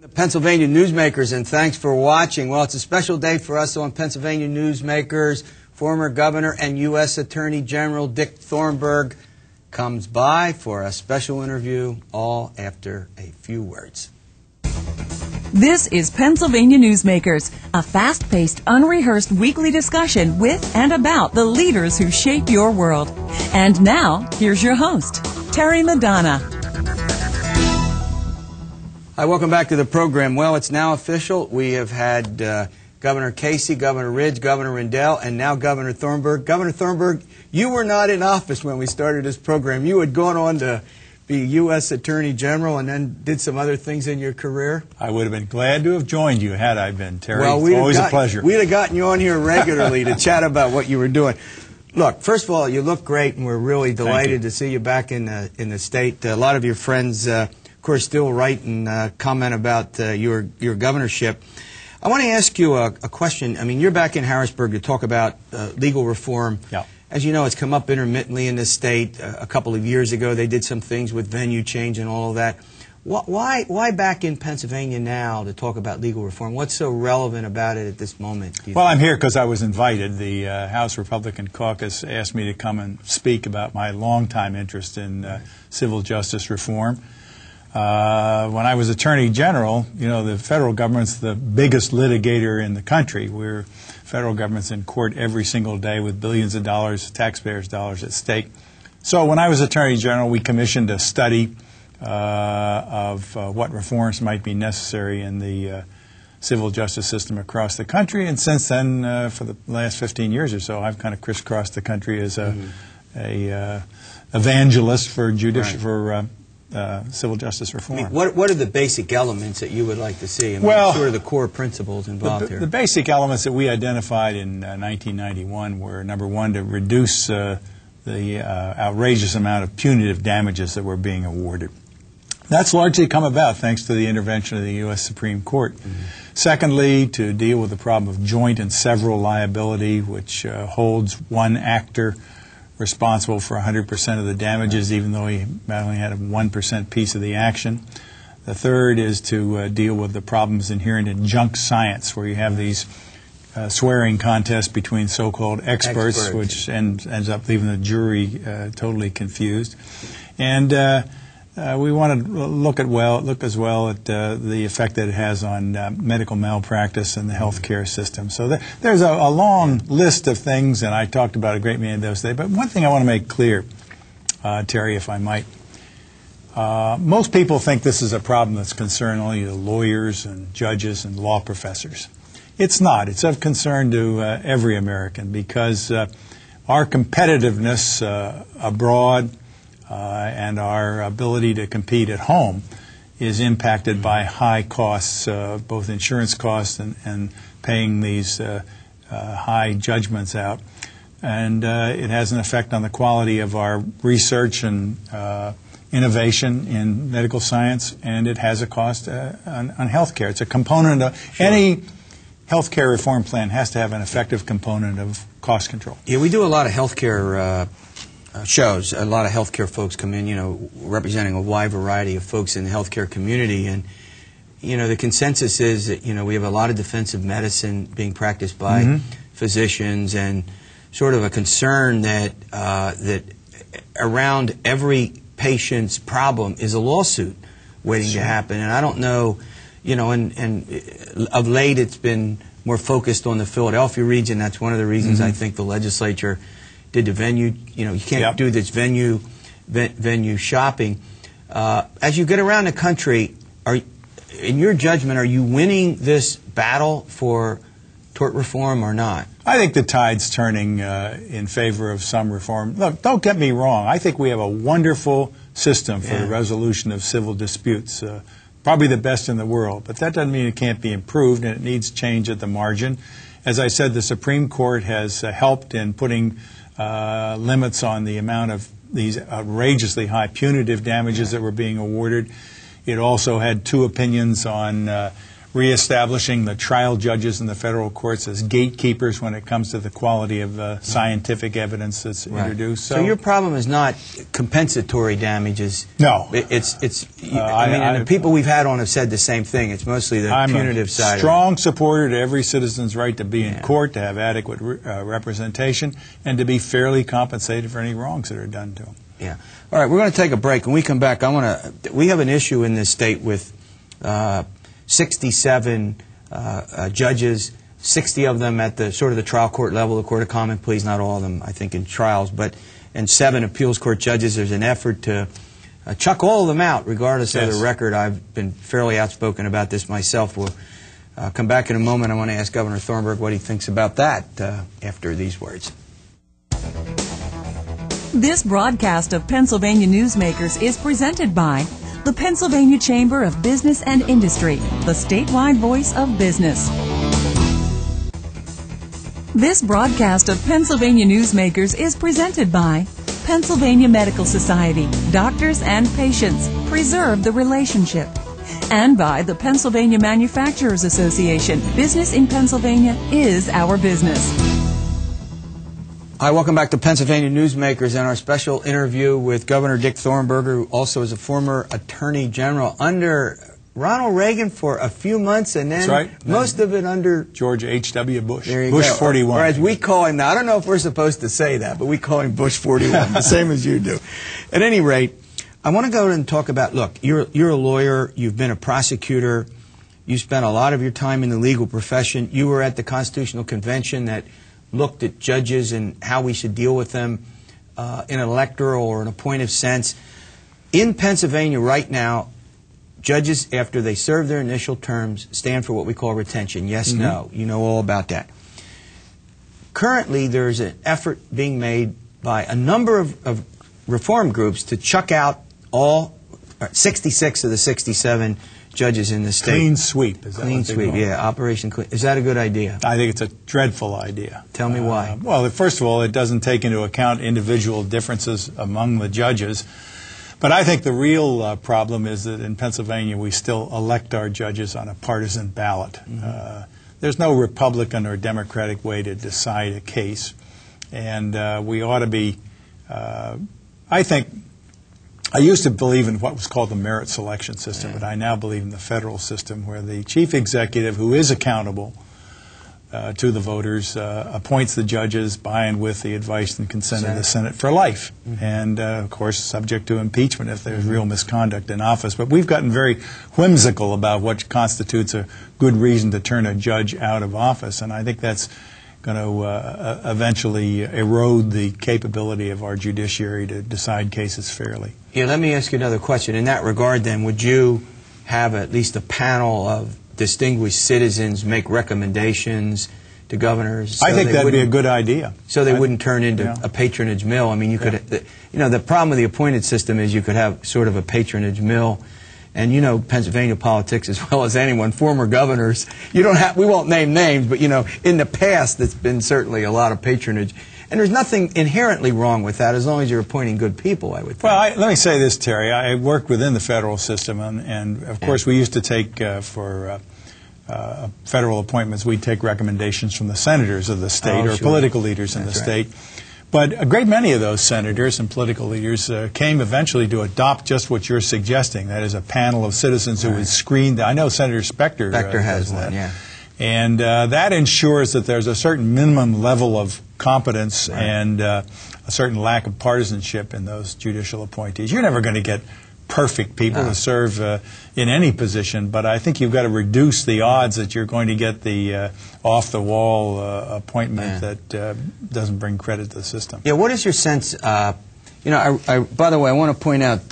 The Pennsylvania Newsmakers, and thanks for watching. Well, it's a special day for us on Pennsylvania Newsmakers. Former Governor and U.S. Attorney General Dick Thornburgh comes by for a special interview, all after a few words. This is Pennsylvania Newsmakers, a fast-paced, unrehearsed weekly discussion with and about the leaders who shape your world. And now, here's your host, Terry Madonna. Hi, welcome back to the program. Well, it's now official. We have had Governor Casey, Governor Ridge, Governor Rendell, and now Governor Thornburgh. Governor Thornburgh, you were not in office when we started this program. You had gone on to be U.S. Attorney General and then did some other things in your career. I would have been glad to have joined you had I been, Terry. Well, it's always a pleasure. We'd have gotten you on here regularly to chat about what you were doing. Look, first of all, you look great, and we're really delighted to see you back in the state. A lot of your friends, of course, still write and comment about your governorship. I want to ask you a question. I mean, you're back in Harrisburg to talk about legal reform. Yeah. As you know, it's come up intermittently in this state. A couple of years ago, they did some things with venue change and all of that. Why back in Pennsylvania now to talk about legal reform? What's so relevant about it at this moment? Well, I'm here because I was invited. The House Republican Caucus asked me to come and speak about my longtime interest in civil justice reform. When I was Attorney General, you know, the federal government's the biggest litigator in the country. Federal government's in court every single day with billions of dollars, taxpayers' dollars at stake. So when I was Attorney General, we commissioned a study of what reforms might be necessary in the civil justice system across the country. And since then, for the last 15 years or so, I've kind of crisscrossed the country as a evangelist for civil justice reform. I mean, what are the basic elements that you would like to see? I mean, well, sort of the core principles involved here. The basic elements that we identified in 1991 were, number one, to reduce the outrageous amount of punitive damages that were being awarded. That's largely come about thanks to the intervention of the U.S. Supreme Court. Mm-hmm. Secondly, to deal with the problem of joint and several liability, which holds one actor responsible for 100% of the damages, even though he only had a 1% piece of the action. The third is to deal with the problems inherent in junk science, where you have these swearing contests between so-called experts, which ends up leaving the jury totally confused. And we want to look as well at the effect that it has on medical malpractice and the health care system. So there's a long list of things, and I talked about a great many of those today. But one thing I want to make clear, Terry, if I might, most people think this is a problem that's concerned only to lawyers and judges and law professors. It's not. It's of concern to every American because our competitiveness abroad and our ability to compete at home is impacted by high costs, both insurance costs and paying these high judgments out. And it has an effect on the quality of our research and innovation in medical science, and it has a cost on health care. It's a component of any health care reform plan has to have an effective component of cost control. Yeah, we do a lot of health care shows. A lot of healthcare folks come in, you know, representing a wide variety of folks in the healthcare community, and you know, the consensus is that, you know, we have a lot of defensive medicine being practiced by physicians, and sort of a concern that that around every patient's problem is a lawsuit waiting to happen. And I don't know, you know, and of late it's been more focused on the Philadelphia region. That's one of the reasons I think the legislature did the venue. You know, you can't do this venue shopping. As you get around the country, in your judgment, are you winning this battle for tort reform or not? I think the tide's turning in favor of some reform. Look, don't get me wrong. I think we have a wonderful system for the resolution of civil disputes, probably the best in the world. But that doesn't mean it can't be improved, and it needs change at the margin. As I said, the Supreme Court has helped in putting limits on the amount of these outrageously high punitive damages that were being awarded. It also had two opinions on reestablishing the trial judges in the federal courts as gatekeepers when it comes to the quality of scientific evidence that's introduced. So your problem is not compensatory damages. No. I mean, and the people we've had on have said the same thing. It's mostly the punitive side. I'm a strong supporter to every citizen's right to be in court, to have adequate representation, and to be fairly compensated for any wrongs that are done to them. Yeah. All right, we're going to take a break. When we come back, we have an issue in this state with 67 judges, 60 of them at the sort of the trial court level, the Court of Common Pleas, not all of them, I think, in trials, and 7 appeals court judges. There's an effort to chuck all of them out, regardless of the record. I've been fairly outspoken about this myself. We'll come back in a moment. I want to ask Governor Thornburgh what he thinks about that after these words. This broadcast of Pennsylvania Newsmakers is presented by the Pennsylvania Chamber of Business and Industry, the statewide voice of business. This broadcast of Pennsylvania Newsmakers is presented by Pennsylvania Medical Society, doctors and patients, preserve the relationship. And by the Pennsylvania Manufacturers Association, business in Pennsylvania is our business. Hi, welcome back to Pennsylvania Newsmakers and our special interview with Governor Dick Thornburgh, who also is a former Attorney General under Ronald Reagan for a few months, and then most of it under George H.W. Bush. There you Bush go. 41. Or as we call him now, I don't know if we're supposed to say that, but we call him Bush 41, the same as you do. At any rate, I want to go and talk about, look, you're a lawyer, you've been a prosecutor, you spent a lot of your time in the legal profession, you were at the Constitutional Convention that looked at judges and how we should deal with them in an electoral or an appointive sense. In Pennsylvania right now, judges, after they serve their initial terms, stand for what we call retention. Yes, no. You know all about that. Currently, there's an effort being made by a number of reform groups to chuck out all 66 of the 67 judges in the state. Clean sweep. Is that clean sweep, yeah. Operation Clean. Is that a good idea? I think it's a dreadful idea. Tell me why. Well, first of all, it doesn't take into account individual differences among the judges. But I think the real problem is that in Pennsylvania we still elect our judges on a partisan ballot. There's no Republican or Democratic way to decide a case. And we ought to be, I used to believe in what was called the merit selection system, but I now believe in the federal system where the chief executive, who is accountable to the voters, appoints the judges by and with the advice and consent of the Senate for life. And, of course, subject to impeachment if there's real misconduct in office. But we've gotten very whimsical about what constitutes a good reason to turn a judge out of office, and I think that's going to eventually erode the capability of our judiciary to decide cases fairly. Yeah, let me ask you another question. In that regard, then, would you have at least a panel of distinguished citizens make recommendations to governors? I think that would be a good idea. So they wouldn't turn into a patronage mill. I mean, you could, the problem with the appointed system is you could have sort of a patronage mill. And you know Pennsylvania politics as well as anyone. Former governors, we won't name names, but in the past, it's been certainly a lot of patronage. And there's nothing inherently wrong with that as long as you're appointing good people, I would think. Well, let me say this, Terry. I worked within the federal system, and of course, we used to take for federal appointments, we'd take recommendations from the senators of the state or political leaders in the state. But a great many of those senators and political leaders came eventually to adopt just what you're suggesting. That is a panel of citizens who would screen. I know Senator Specter has one, And that ensures that there's a certain minimum level of competence and a certain lack of partisanship in those judicial appointees. You're never going to get perfect people to serve in any position, but I think you've got to reduce the odds that you're going to get the off-the-wall appointment that doesn't bring credit to the system. Yeah, what is your sense, by the way, I want to point out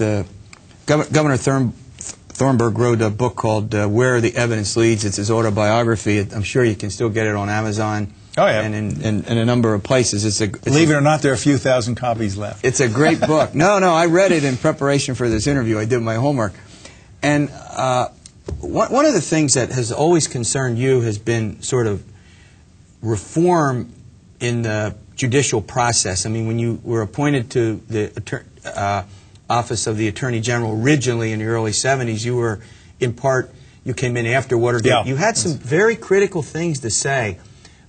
Governor Thornburgh wrote a book called Where the Evidence Leads. It's his autobiography. I'm sure you can still get it on Amazon. Oh, yeah. And in a number of places. Believe it or not, there are a few thousand copies left. It's a great book. No, I read it in preparation for this interview. I did my homework. And one of the things that has always concerned you has been sort of reform in the judicial process. I mean, when you were appointed to the office of the Attorney General originally in the early 70s, you were in part you came in after Watergate. Yeah. You had some very critical things to say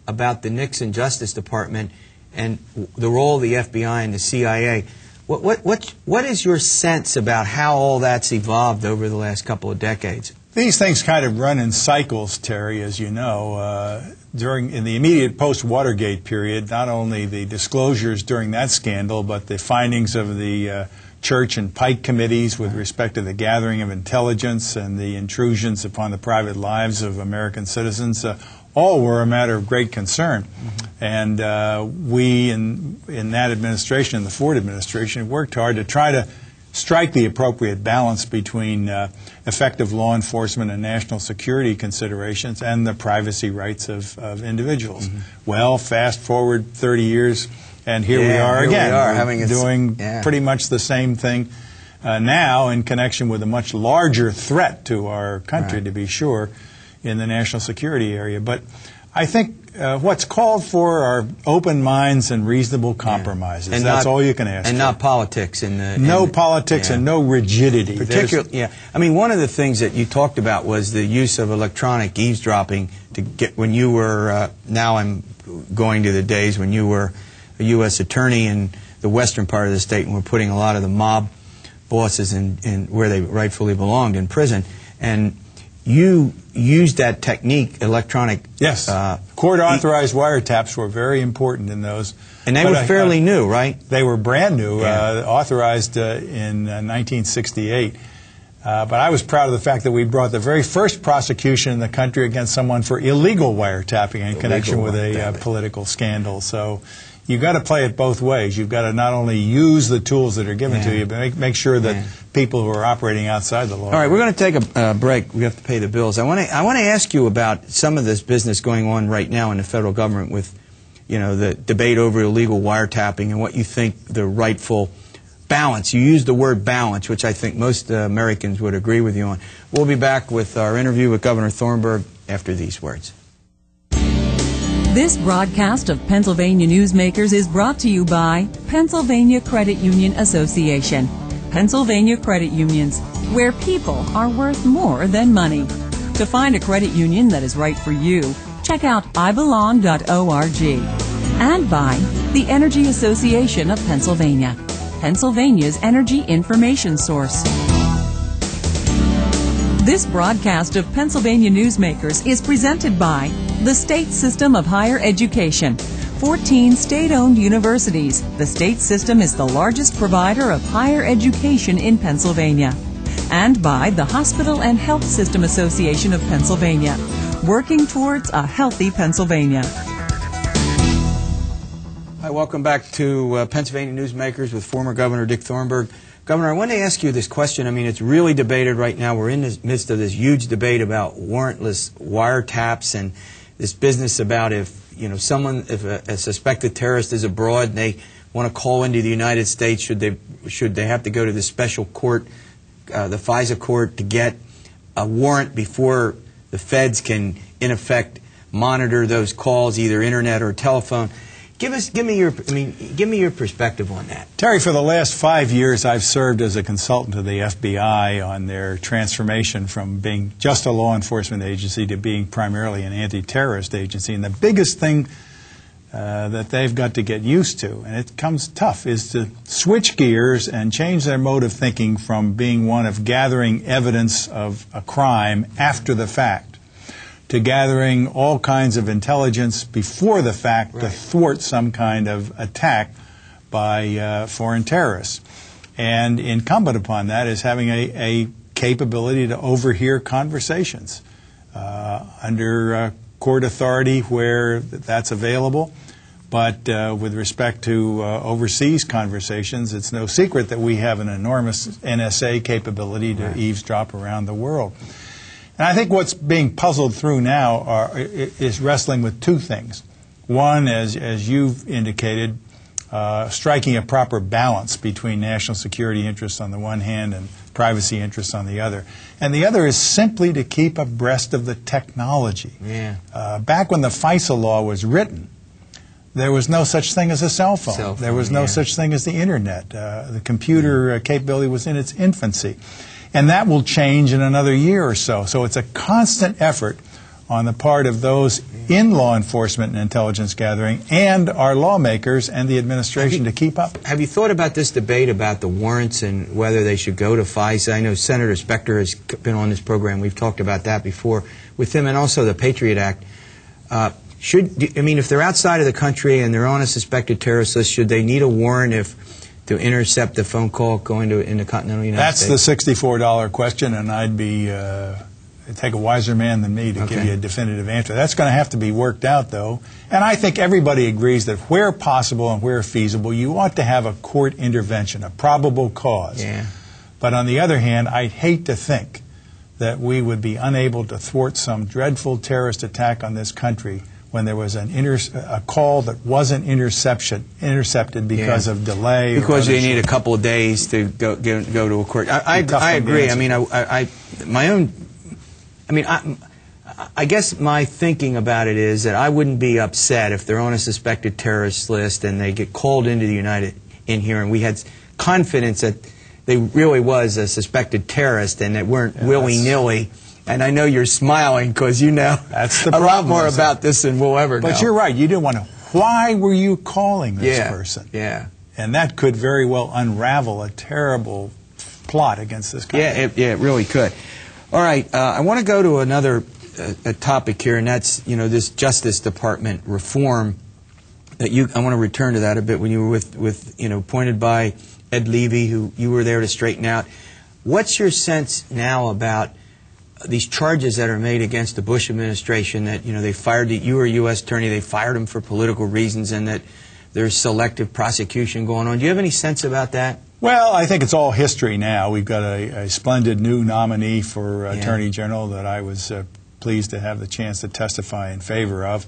about the Nixon Justice Department and the role of the FBI and the CIA. What is your sense about how all that's evolved over the last couple of decades? These things kind of run in cycles, Terry, as you know. In the immediate post-Watergate period, not only the disclosures during that scandal, but the findings of the Church and Pike committees with respect to the gathering of intelligence and the intrusions upon the private lives of American citizens, all were a matter of great concern. And we in that administration, in the Ford administration, worked hard to try to strike the appropriate balance between effective law enforcement and national security considerations and the privacy rights of individuals. Well, fast forward 30 years, and here we are again, doing pretty much the same thing now in connection with a much larger threat to our country, to be sure, in the national security area. But I think what's called for are open minds and reasonable compromises. And that's all you can ask for. And not politics. No politics and no rigidity. I mean, one of the things that you talked about was the use of electronic eavesdropping to get, when you were, now I'm going to the days when you were a U.S. attorney in the western part of the state and were putting a lot of the mob bosses in where they rightfully belonged, in prison. And you used that technique, electronic... Yes. Court-authorized wiretaps were very important in those. And they were fairly new, right? They were brand new, authorized in 1968. But I was proud of the fact that we brought the very first prosecution in the country against someone for illegal wiretapping in connection with a political scandal. So you've got to play it both ways. You've got to not only use the tools that are given to you, but make sure that people who are operating outside the law. All right, we're going to take a break. We have to pay the bills. I want to ask you about some of this business going on right now in the federal government with, you know, the debate over illegal wiretapping and what you think the rightful balance. You used the word balance, which I think most Americans would agree with you on. We'll be back with our interview with Governor Thornburgh after these words. This broadcast of Pennsylvania Newsmakers is brought to you by Pennsylvania Credit Union Association. Pennsylvania Credit Unions, where people are worth more than money. To find a credit union that is right for you, check out ibelong.org. And by the Energy Association of Pennsylvania, Pennsylvania's energy information source. This broadcast of Pennsylvania Newsmakers is presented by the State System of Higher Education. 14 state-owned universities. The state system is the largest provider of higher education in Pennsylvania. And by the Hospital and Health System Association of Pennsylvania, working towards a healthy Pennsylvania. Hi, welcome back to Pennsylvania Newsmakers with former Governor Dick Thornburgh. Governor, I want to ask you this question. I mean, it's really debated right now. We're in the midst of this huge debate about warrantless wiretaps and this business about if a suspected terrorist is abroad and they want to call into the United States, should they have to go to the special court, the FISA court, to get a warrant before the feds can, in effect, monitor those calls, either internet or telephone? Give me your perspective on that. Terry, for the last 5 years, I've served as a consultant to the FBI on their transformation from being just a law enforcement agency to being primarily an anti-terrorist agency. And the biggest thing that they've got to get used to, and it comes tough, is to switch gears and change their mode of thinking from being one of gathering evidence of a crime after the fact to gathering all kinds of intelligence before the fact to thwart some kind of attack by foreign terrorists. And incumbent upon that is having a capability to overhear conversations under court authority where that's available. But with respect to overseas conversations, it's no secret that we have an enormous NSA capability to eavesdrop around the world. And I think what's being puzzled through now is wrestling with two things. One, as you've indicated, striking a proper balance between national security interests on the one hand and privacy interests on the other. And the other is simply to keep abreast of the technology. Back when the FISA law was written, there was no such thing as a cell phone. There was no such thing as the Internet. The computer capability was in its infancy. And that will change in another year or so. So it's a constant effort on the part of those in law enforcement and intelligence gathering and our lawmakers and the administration to keep up. Have you thought about this debate about the warrants and whether they should go to FISA? I know Senator Specter has been on this program. We've talked about that before with him, and also the Patriot Act. If they're outside of the country and they're on a suspected terrorist list, should they need a warrant to intercept a phone call going in the continental United States? That's the $64 question, and I'd be... It'd take a wiser man than me to give you a definitive answer. That's going to have to be worked out, though. And I think everybody agrees that where possible and where feasible, you ought to have a court intervention, a probable cause. Yeah. But on the other hand, I'd hate to think that we would be unable to thwart some dreadful terrorist attack on this country when there was a call that wasn't intercepted because of delay. Because they need a couple of days to go to a court. I agree. I guess my thinking about it is that I wouldn't be upset if they're on a suspected terrorist list and they get called into the in here, and we had confidence that they really was a suspected terrorist and that weren't willy-nilly. And I know you're smiling because you know that's the a lot more about this than we'll ever know. But you're right. You didn't want to. Why were you calling this person? Yeah. And that could very well unravel a terrible plot against this country. Yeah, it really could. All right, I want to go to another topic here, and that's this Justice Department reform. I want to return to that a bit. When you were appointed by Ed Levy, who you were there to straighten out. What's your sense now about these charges that are made against the Bush administration that they fired you were a U.S. attorney, they fired him for political reasons, and that there's selective prosecution going on? Do you have any sense about that? Well, I think it's all history now. We've got a splendid new nominee for Attorney General that I was pleased to have the chance to testify in favor of.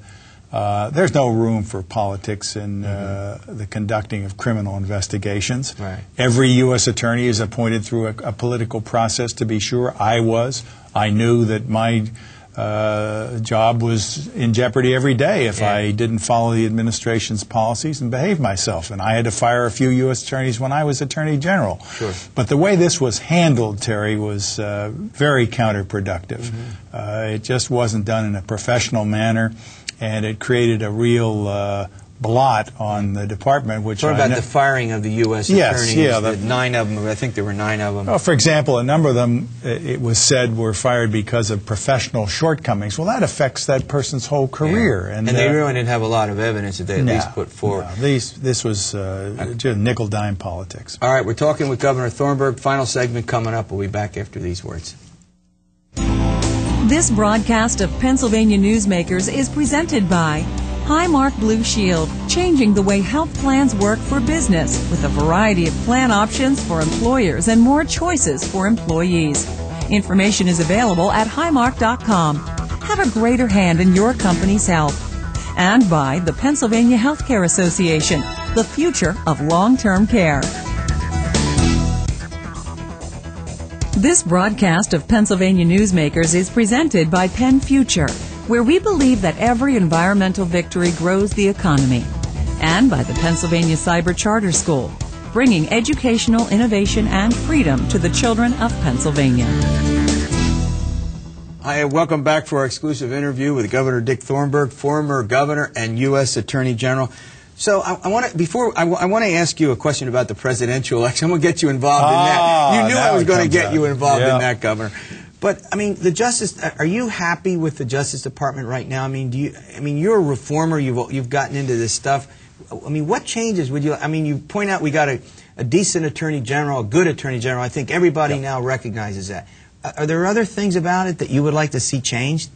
There's no room for politics in the conducting of criminal investigations. Right. Every U.S. attorney is appointed through a political process, to be sure. I knew that my job was in jeopardy every day if I didn't follow the administration's policies and behave myself. And I had to fire a few U.S. attorneys when I was Attorney General. Sure. But the way this was handled, Terry, was very counterproductive. It just wasn't done in a professional manner, and it created a real blot on the department. Which what about the firing of the U.S. attorneys? Yeah, the 9 of them. I think there were 9 of them. Well, for example, a number of them, it was said, were fired because of professional shortcomings. Well, that affects that person's whole career. And they really didn't have a lot of evidence that they at least put forward. No, this was just nickel-dime politics. All right, we're talking with Governor Thornburgh. Final segment coming up. We'll be back after these words. This broadcast of Pennsylvania Newsmakers is presented by Highmark Blue Shield, changing the way health plans work for business with a variety of plan options for employers and more choices for employees. Information is available at highmark.com. Have a greater hand in your company's health. And by the Pennsylvania Healthcare Association, the future of long-term care. This broadcast of Pennsylvania Newsmakers is presented by Penn Future, where we believe that every environmental victory grows the economy, and by the Pennsylvania Cyber Charter School, bringing educational innovation and freedom to the children of Pennsylvania. Hi, welcome back for our exclusive interview with Governor Dick Thornburgh, former governor and U.S. Attorney General. So I want to ask you a question about the presidential election. I'm going to get you involved in that. You knew I was going to get you involved in that, Governor. But I mean, are you happy with the Justice Department right now? I mean, you're a reformer. You've gotten into this stuff. I mean, what changes would you? I mean, you point out we got a decent Attorney General, a good Attorney General. I think everybody now recognizes that. Are there other things about it that you would like to see changed?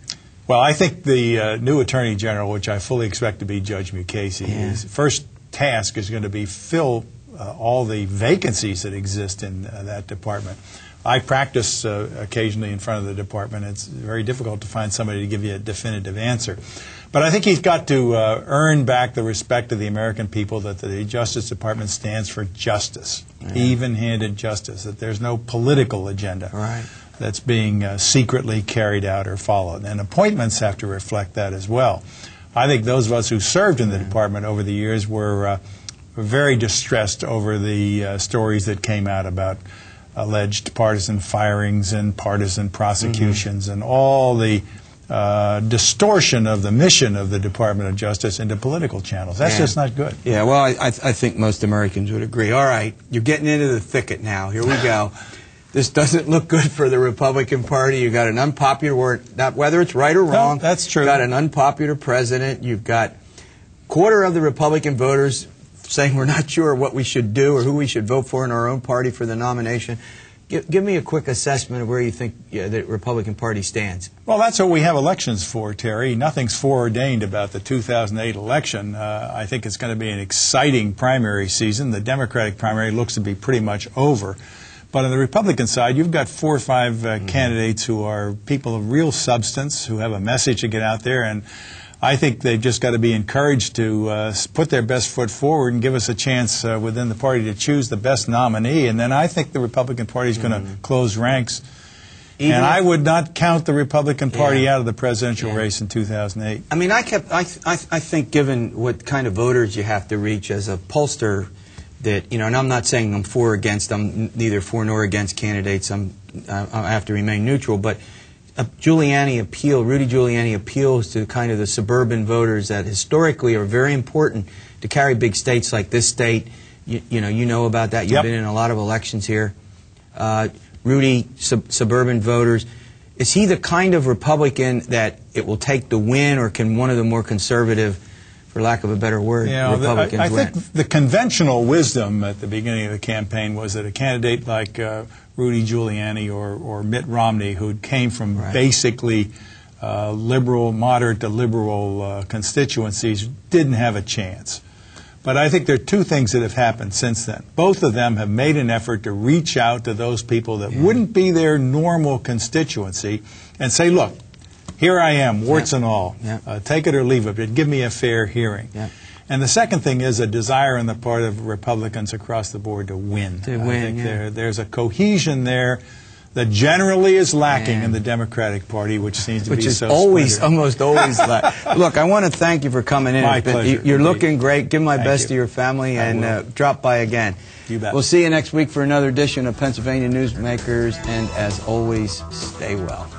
Well, I think the new Attorney General, which I fully expect to be Judge Mukasey, his first task is going to be fill all the vacancies that exist in that department. I practice occasionally in front of the department. It's very difficult to find somebody to give you a definitive answer. But I think he's got to earn back the respect of the American people that the Justice Department stands for justice, even-handed justice, that there's no political agenda that's being secretly carried out or followed. And appointments have to reflect that as well. I think those of us who served in the department over the years were very distressed over the stories that came out about alleged partisan firings and partisan prosecutions and all the distortion of the mission of the Department of Justice into political channels. That's just not good. Yeah, well, I think most Americans would agree. All right, you're getting into the thicket now. Here we go. This doesn't look good for the Republican Party. You've got an unpopular word, not whether it's right or wrong. No, that's true. You've got an unpopular president. You've got a quarter of the Republican voters saying we're not sure what we should do or who we should vote for in our own party for the nomination. Give me a quick assessment of where you think the Republican Party stands. Well, that's what we have elections for, Terry. Nothing's foreordained about the 2008 election. I think it's going to be an exciting primary season. The Democratic primary looks to be pretty much over. But on the Republican side, you've got 4 or 5 candidates who are people of real substance, who have a message to get out there, and I think they've just got to be encouraged to put their best foot forward and give us a chance within the party to choose the best nominee. And then I think the Republican Party is going to close ranks. And I would not count the Republican Party out of the presidential race in 2008. I mean, I think given what kind of voters you have to reach as a pollster, that, and I'm not saying I'm for or against, I'm neither for nor against candidates, I have to remain neutral, but Rudy Giuliani appeals to kind of the suburban voters that historically are very important to carry big states like this state. You know about that. You've been in a lot of elections here. Rudy, suburban voters. Is he the kind of Republican that it will take the win, or can one of the more conservative, for lack of a better word, Republicans I win? think the conventional wisdom at the beginning of the campaign was that a candidate like Rudy Giuliani or Mitt Romney, who came from basically liberal, moderate to liberal constituencies, didn't have a chance. But I think there are 2 things that have happened since then. Both of them have made an effort to reach out to those people that wouldn't be their normal constituency and say, look, here I am, warts and all. Take it or leave it, but give me a fair hearing. And the second thing is a desire on the part of Republicans across the board to win. I think there's a cohesion there that generally is lacking in the Democratic Party, which seems to be so almost always lacking. Look, I want to thank you for coming in. My pleasure. You're looking great. Give my best to your family, and drop by again. You bet. We'll see you next week for another edition of Pennsylvania Newsmakers, and as always, stay well.